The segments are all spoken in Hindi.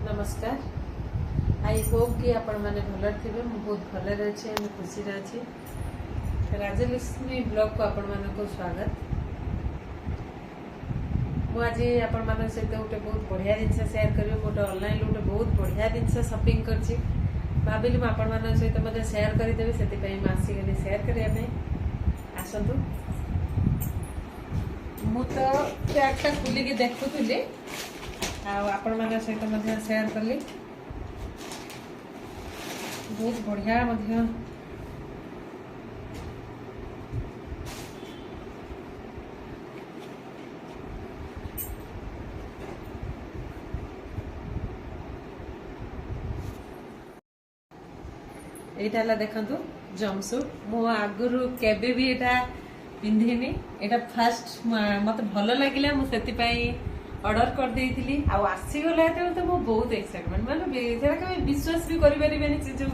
नमस्कार। आई होप कि आपण माने भल थे। बहुत भल अच्छे खुशी अच्छी। राजलक्ष्मी ब्लॉग को आपण मानक स्वागत। मुझे आपण मान सहित गोटे बहुत बढ़िया जिनस सेयार करी। गोटे ऑनलाइन गोटे बहुत बढ़िया जिनस शॉपिंग कर भाविली आपण मान सहित मत सेयार करदेवी से आसिक सेयार करने आसतु। मु तो बैगटा खोलिकी देखुली आपण मान सहित सेयार कली। बहुत बढ़िया यहाँ देखु जम्पसूट मु आगुरी केबे भी एटा पिंधिनी। एटा फास्ट मत भल लगे मुझे ऑर्डर कर देइथिली। आसीगला तो मो बहुत एक्साइटमेंट माने विश्वास भी करें जो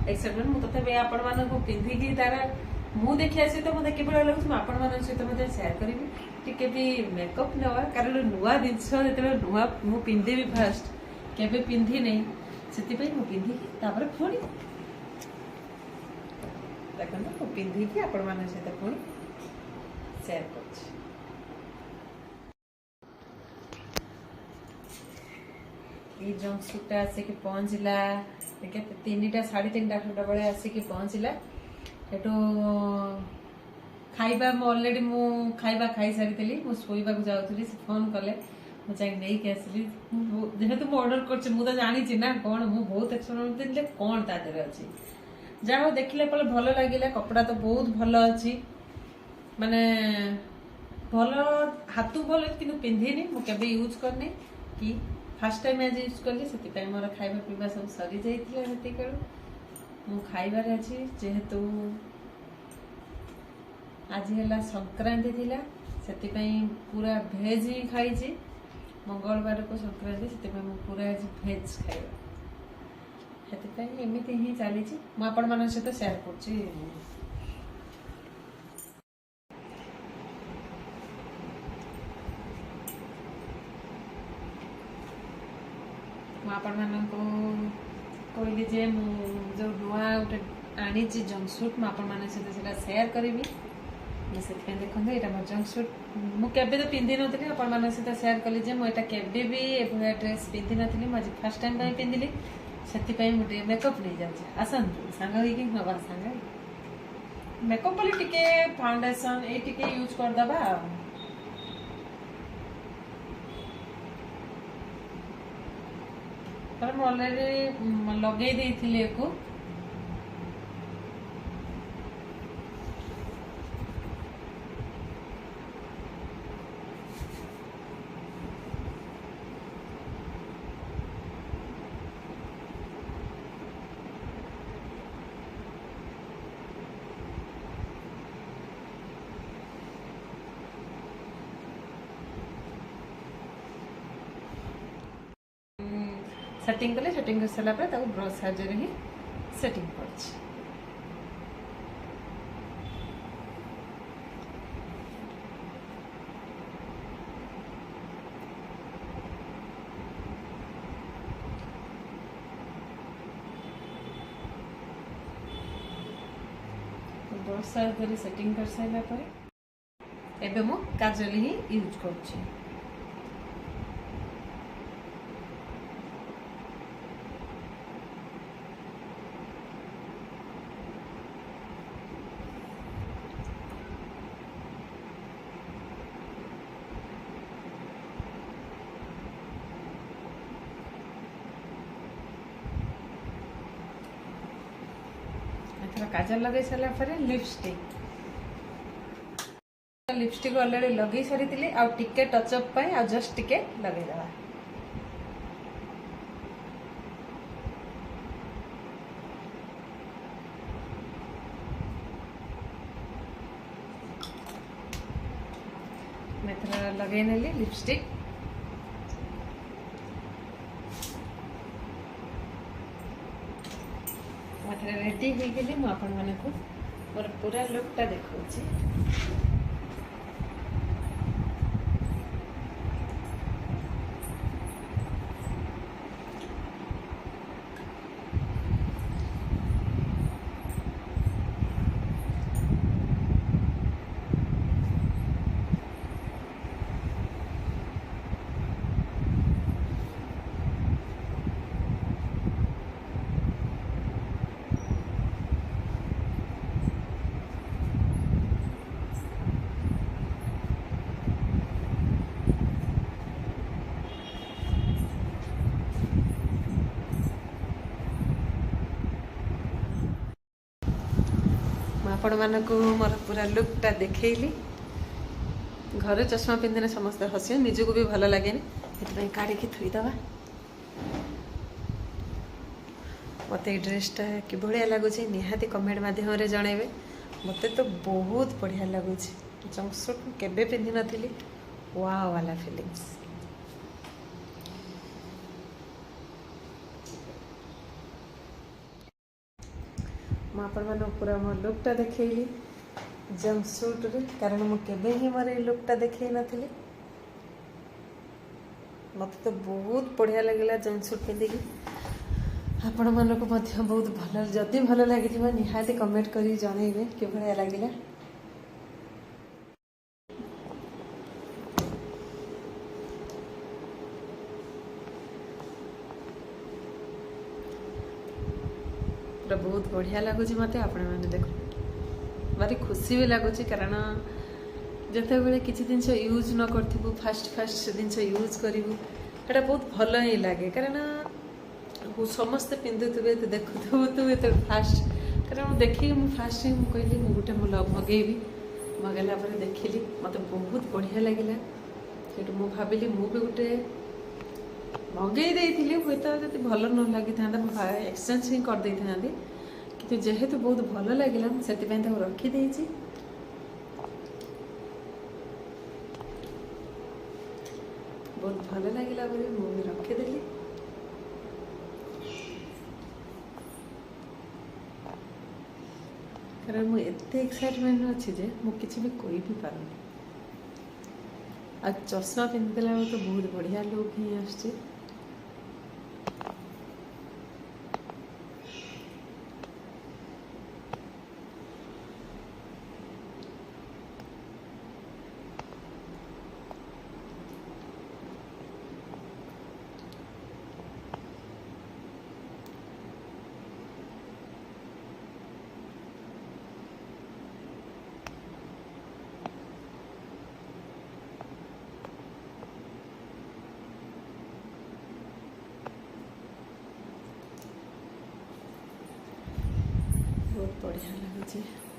एक्साइटमेंट मु तथा आपण मान पिंधिकी तार मु देखिया सहित मत किभଳି लाଗୁଛି ମୁଁ आपण मान सहित मत शेयर करी। टिके भी मेकअप नवा कारण नुआ जिनस जो नुआ मु पिंधि फास्ट केबे पिंधि नहीं से मु पिंधिकी तापर पुणी देखो मु पिंधिकी आपण मान सहित पुणी शेयर कर। जम्पसूटा आसिक पहुँचला तीन टा 3:30 बेले आसिक पहुँचला। एटू खाइबा ऑलरेडी मु खाइबा खाई सारी मु शोइबा जाऊली से फोन कले मुझे नहीं के आसली जेहेतु मु ऑर्डर कर तो जानी ना कौन मु बहुत एक्सपेरिमेंट कौन तादर अच्छी जहाँ देखले पले भल लगे। कपड़ा तो बहुत भल अच्छी माने भल हाथ भल कि पिंधिनी मुझे यूज करनी कि फास्ट टाइम आज यूज कली से मोर खाइबा पीवा सब सरी जाइए। मु खाइबार अच्छी जेहेतु आज है संक्रांति थिला से पूरा भेज ही खाई। मंगलवार को संक्रांति से पूरा आज भेज खाइबा से एमती ही चली आपण मान सहित शेयर कर। आपण मान कहली जे जो नुआ गोटे आनी जंपसूट मुझे मान सहित सेयार करी। से देखो यहाँ मो जंपसूट मुझे तो पिंधि नी आपण मान सहित सेयार कली जे मुझे केबे भी एभलिया ड्रेस पिंधि नी मुझे फास्ट टाइम पिंधिली से मुझे मेकअप नहीं जाऊँ। आसतु सांग नवा सांग मेकअप बोले टिके फाउंडेशन ये टिके यूज करदबा। ऑलरेडी लगे देइथिले को सेटिंग कले सेटिंग कर सारा पर ब्रश साहाଯ୍य ही सेटिंग कर। ब्रश साहाଯ୍य सेटिंग कर सारा पर एबे मु काजल ही यूज कर। काजल लगे सारा लिपस्टिक ऑलरेडी लगे सारी टिके टचअप जस्ट टिके लगे दवा। मैं लगे नेली लिपस्टिक रेडी हो गली मुझे मोर पूरा लुकटा देखा। आपण मानकु मोर पूरा लुकटा देखैली घरे चश्मा पिंधने समस्ते हसियो निजको भी भल लगे ये काढ़ी थोईदबा मत ड्रेसटा कि भाया लगुच निहाती कमेंट मध्यम जनइबे मत तो बहुत बढ़िया लगुच जंपसूट केबे पिंधि नथिली वाओ वाला फीलिंग्स मुझे पूरा मो लुकटा देखली जंपसूट रे कारण मुझे मोर लुकटा देखे नी मत तो बहुत बढ़िया लगे जंपसूट पिंधिकी आपण मानक बहुत भल जदि भल लगी निहाती कमेंट कर जनइबे कि भाया लगे पूरा बहुत बढ़िया लगुच मत आपण मैंने देख भारी खुशी भी लगुच कारण जिते बड़े किसी जिन यूज न करूँ फास्ट फास्ट जिन यूज करूँ ये बहुत भल ही लगे कारण समस्ते पिंधुवे तो देखुव तू ये फास्ट कारण देखिए मुझे फास्ट ही कहली गोटे मगेबी मगेला देखिली मत बहुत बढ़िया लगे से भाविली मुझे गोटे मगे हूँ तो भल न लगी था एक्सचेंज ही कर दे था कि जेहेतु बहुत भल लगे से रखीदे बहुत भल लगे मुझे रखीदेली कारण मुझे एक्साइटमेंट अच्छी जे मुझे भी कोई भी पारूनी आ चश्मा पिंधिदेला तो बहुत बढ़िया लुक ही आसছে बहुत बढ़िया लगे।